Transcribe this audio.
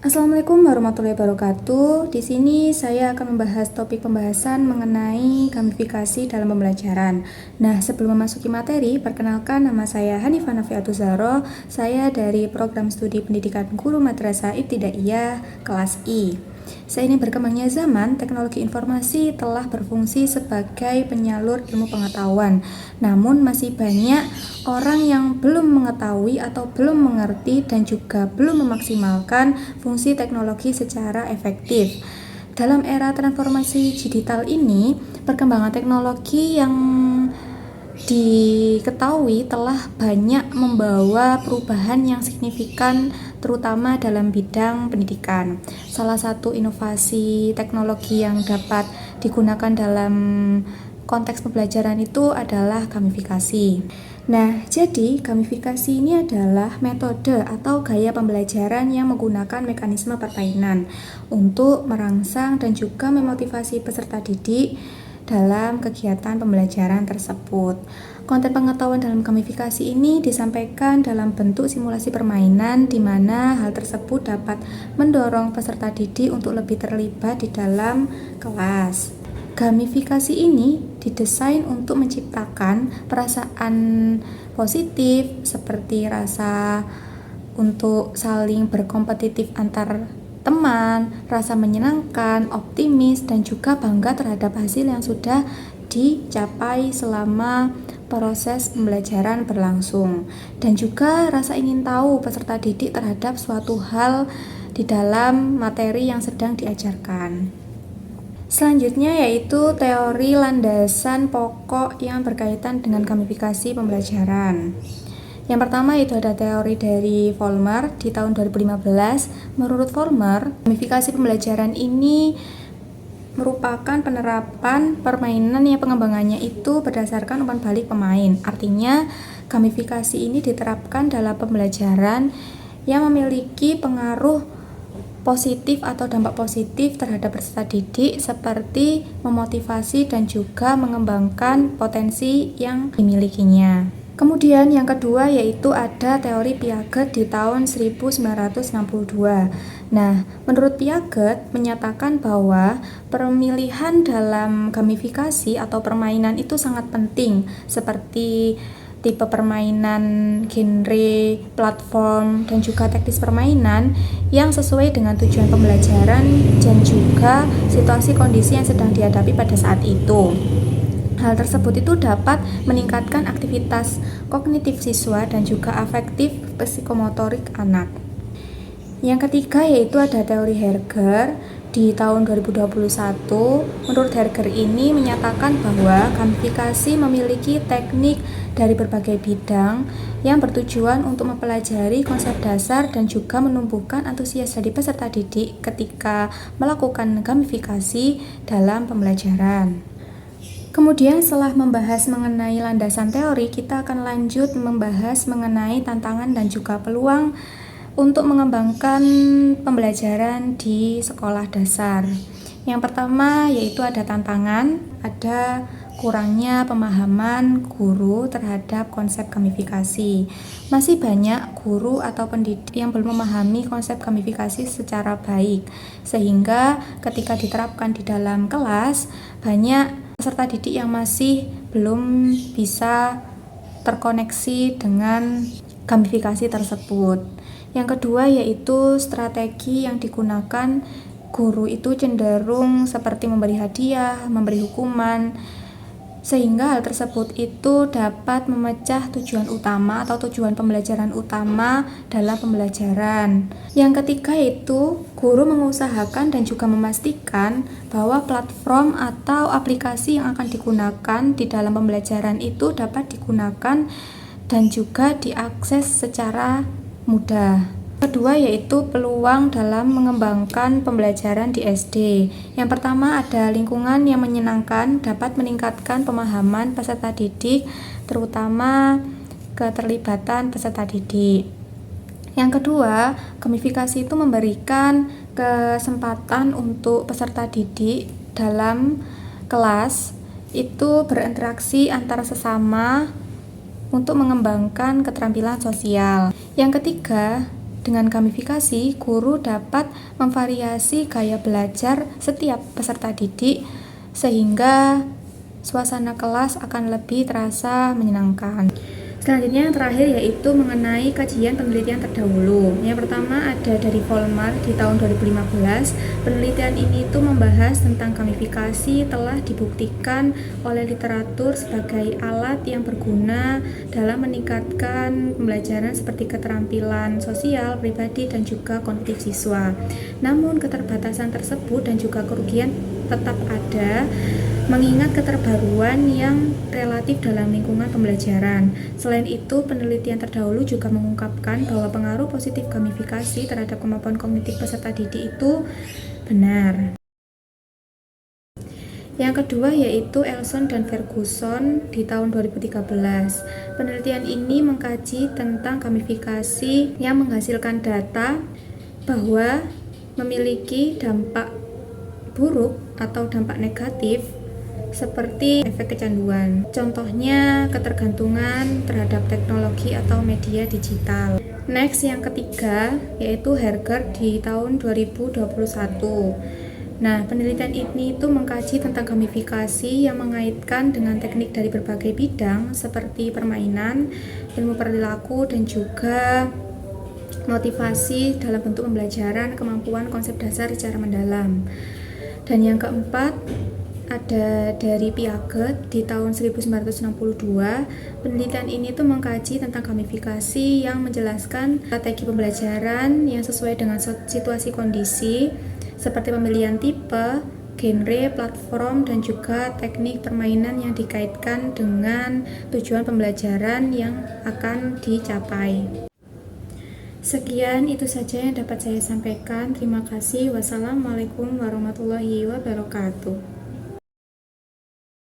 Assalamualaikum warahmatullahi wabarakatuh. Di sini saya akan membahas topik pembahasan mengenai gamifikasi dalam pembelajaran. Nah, sebelum memasuki materi, perkenalkan nama saya Hanifah Nafiatul Zahro. Saya dari Program Studi Pendidikan Guru Madrasah Ibtidaiyah kelas I. Seiring berkembangnya zaman, teknologi informasi telah berfungsi sebagai penyalur ilmu pengetahuan. Namun masih banyak orang yang belum mengetahui atau belum mengerti dan juga belum memaksimalkan fungsi teknologi secara efektif. Dalam era transformasi digital ini, perkembangan teknologi yang diketahui telah banyak membawa perubahan yang signifikan terutama dalam bidang pendidikan. Salah satu inovasi teknologi yang dapat digunakan dalam konteks pembelajaran itu adalah gamifikasi. Nah, jadi gamifikasi ini adalah metode atau gaya pembelajaran yang menggunakan mekanisme permainan untuk merangsang dan juga memotivasi peserta didik dalam kegiatan pembelajaran tersebut. Konten pengetahuan dalam gamifikasi ini disampaikan dalam bentuk simulasi permainan di mana hal tersebut dapat mendorong peserta didik untuk lebih terlibat di dalam kelas. Gamifikasi ini didesain untuk menciptakan perasaan positif seperti rasa untuk saling berkompetitif antar teman, rasa menyenangkan, optimis, dan juga bangga terhadap hasil yang sudah dicapai selama proses pembelajaran berlangsung, dan juga rasa ingin tahu peserta didik terhadap suatu hal di dalam materi yang sedang diajarkan. Selanjutnya yaitu teori landasan pokok yang berkaitan dengan gamifikasi pembelajaran. Yang pertama itu ada teori dari Vollmer di tahun 2015. Menurut Vollmer, gamifikasi pembelajaran ini merupakan penerapan permainan yang pengembangannya itu berdasarkan umpan balik pemain. Artinya, gamifikasi ini diterapkan dalam pembelajaran yang memiliki pengaruh positif atau dampak positif terhadap peserta didik seperti memotivasi dan juga mengembangkan potensi yang dimilikinya. Kemudian yang kedua yaitu ada teori Piaget di tahun 1962. Nah, menurut Piaget menyatakan bahwa pemilihan dalam gamifikasi atau permainan itu sangat penting, seperti tipe permainan, genre, platform, dan juga teknis permainan yang sesuai dengan tujuan pembelajaran dan juga situasi kondisi yang sedang dihadapi pada saat itu. Hal tersebut itu dapat meningkatkan aktivitas kognitif siswa dan juga afektif psikomotorik anak. Yang ketiga yaitu ada teori Herger di tahun 2021. Menurut Herger ini menyatakan bahwa gamifikasi memiliki teknik dari berbagai bidang yang bertujuan untuk mempelajari konsep dasar dan juga menumbuhkan antusias dari peserta didik ketika melakukan gamifikasi dalam pembelajaran. Kemudian setelah membahas mengenai landasan teori, kita akan lanjut membahas mengenai tantangan dan juga peluang untuk mengembangkan pembelajaran di sekolah dasar. Yang pertama yaitu ada tantangan, ada kurangnya pemahaman guru terhadap konsep gamifikasi. Masih banyak guru atau pendidik yang belum memahami konsep gamifikasi secara baik, sehingga ketika diterapkan di dalam kelas, banyak peserta didik yang masih belum bisa terkoneksi dengan gamifikasi tersebut. Yang kedua yaitu strategi yang digunakan guru itu cenderung seperti memberi hadiah, memberi hukuman, sehingga hal tersebut itu dapat memecah tujuan utama atau tujuan pembelajaran utama dalam pembelajaran. Yang ketiga yaitu guru mengusahakan dan juga memastikan bahwa platform atau aplikasi yang akan digunakan di dalam pembelajaran itu dapat digunakan dan juga diakses secara mudah. Kedua yaitu peluang dalam mengembangkan pembelajaran di SD. Yang pertama ada lingkungan yang menyenangkan dapat meningkatkan pemahaman peserta didik, terutama keterlibatan peserta didik. Yang kedua, gamifikasi itu memberikan kesempatan untuk peserta didik dalam kelas itu berinteraksi antara sesama untuk mengembangkan keterampilan sosial. Yang ketiga, Dengan gamifikasi, guru dapat memvariasi gaya belajar setiap peserta didik sehingga suasana kelas akan lebih terasa menyenangkan. Selanjutnya yang terakhir yaitu mengenai kajian penelitian terdahulu. Yang pertama ada dari Volmar di tahun 2015. Penelitian ini itu membahas tentang gamifikasi telah dibuktikan oleh literatur sebagai alat yang berguna dalam meningkatkan pembelajaran seperti keterampilan sosial, pribadi, dan juga kognitif siswa. Namun keterbatasan tersebut dan juga kerugian tetap ada mengingat keterbaruan yang relatif dalam lingkungan pembelajaran. Selain itu, penelitian terdahulu juga mengungkapkan bahwa pengaruh positif gamifikasi terhadap kemampuan kognitif peserta didik itu benar. Yang kedua yaitu Elson dan Ferguson di tahun 2013. Penelitian ini mengkaji tentang gamifikasi yang menghasilkan data bahwa memiliki dampak buruk atau dampak negatif seperti efek kecanduan. Contohnya ketergantungan terhadap teknologi atau media digital. Next, yang ketiga yaitu Herger di tahun 2021. Nah, penelitian ini itu mengkaji tentang gamifikasi yang mengaitkan dengan teknik dari berbagai bidang seperti permainan, ilmu perilaku, dan juga motivasi dalam bentuk pembelajaran kemampuan konsep dasar secara mendalam. Dan yang keempat ada dari Piaget di tahun 1962. Penelitian ini tuh mengkaji tentang gamifikasi yang menjelaskan strategi pembelajaran yang sesuai dengan situasi kondisi seperti pemilihan tipe, genre, platform, dan juga teknik permainan yang dikaitkan dengan tujuan pembelajaran yang akan dicapai. Sekian itu saja yang dapat saya sampaikan. Terima kasih. Wassalamualaikum warahmatullahi wabarakatuh.